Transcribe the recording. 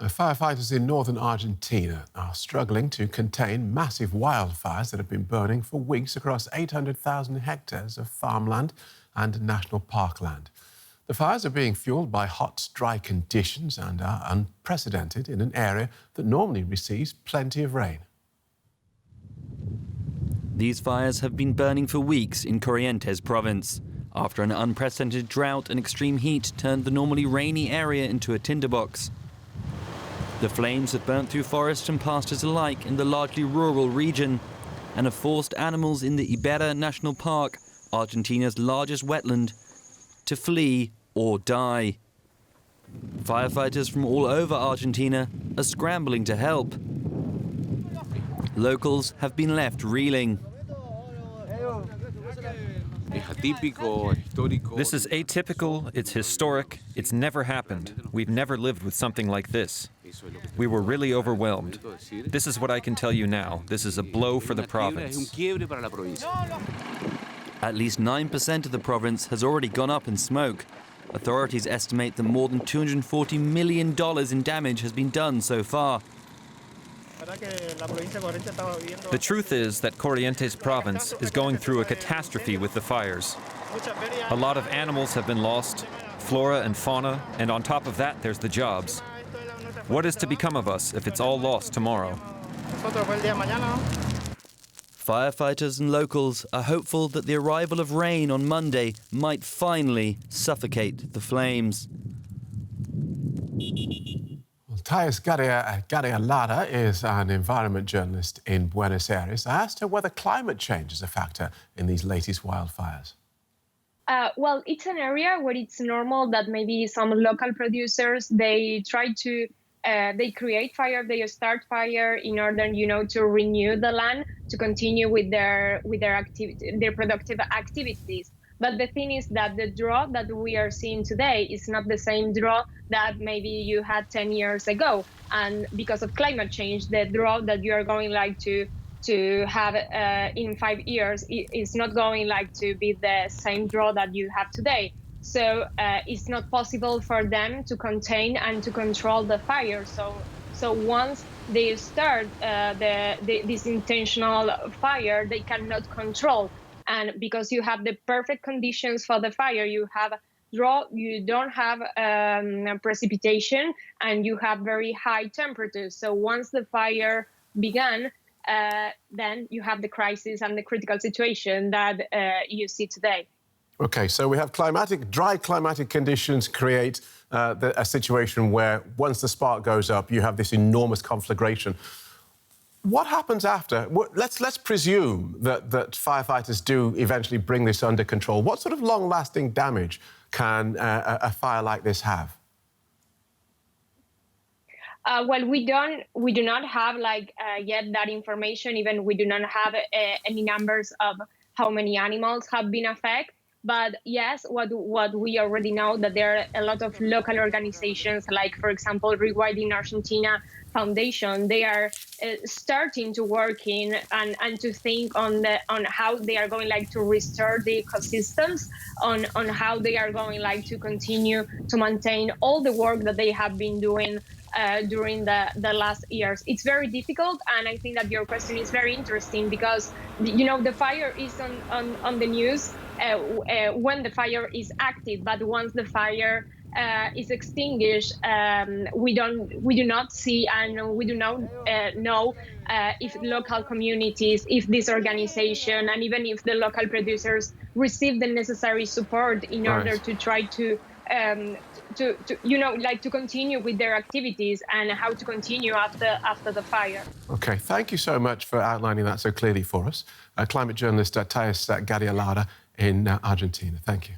Firefighters in northern Argentina are struggling to contain massive wildfires that have been burning for weeks across 800,000 hectares of farmland and national parkland. The fires are being fueled by hot, dry conditions and are unprecedented in an area that normally receives plenty of rain. These fires have been burning for weeks in Corrientes province, after an unprecedented drought and extreme heat turned the normally rainy area into a tinderbox. The flames have burnt through forests and pastures alike in the largely rural region and have forced animals in the Iberá National Park, Argentina's largest wetland, to flee or die. Firefighters from all over Argentina are scrambling to help. Locals have been left reeling. This is atypical, it's historic, it's never happened. We've never lived with something like this. We were really overwhelmed. This is what I can tell you now. This is a blow for the province. At least 9% of the province has already gone up in smoke. Authorities estimate that more than $240 million in damage has been done so far. The truth is that Corrientes province is going through a catastrophe with the fires. A lot of animals have been lost, flora and fauna, and on top of that there's the jobs. What is to become of us if it's all lost tomorrow? Firefighters and locals are hopeful that the arrival of rain on Monday might finally suffocate the flames. Thais Garialada is an environment journalist in Buenos Aires. I asked her whether climate change is a factor in these latest wildfires. Well, it's an area where it's normal that maybe some local producers, they try to, they create fire, they start fire in order, to renew the land, to continue with their productive activities. But the thing is that the drought that we are seeing today is not the same drought that maybe you had 10 years ago. And because of climate change, the drought that you are going to have in 5 years is not going to be the same drought that you have today. So it's not possible for them to contain and to control the fire. So once they start this intentional fire, they cannot control. And because you have the perfect conditions for the fire, you have drought, you don't have precipitation, and you have very high temperatures. So once the fire began, then you have the crisis and the critical situation that you see today. OK, so we have dry climatic conditions create a situation where once the spark goes up, you have this enormous conflagration. What happens after? Let's presume that firefighters do eventually bring this under control. What sort of long-lasting damage can a fire like this have? Well, we do not have yet that information. Even we do not have any numbers of how many animals have been affected. But yes, what we already know, that there are a lot of local organizations, like, for example, Rewilding Argentina Foundation. They are starting to work in and to think on how they are going to restore the ecosystems, on how they are going to continue to maintain all the work that they have been doing during the last years. It's very difficult, and I think that your question is very interesting because the fire is on the news when the fire is active, but once the fire is extinguished, we do not see and we do not know if local communities, if this organization, and even if the local producers receive the necessary support in order to try to continue with their activities and how to continue after the fire. OK, thank you so much for outlining that so clearly for us. Climate journalist Thais Garialada in Argentina. Thank you.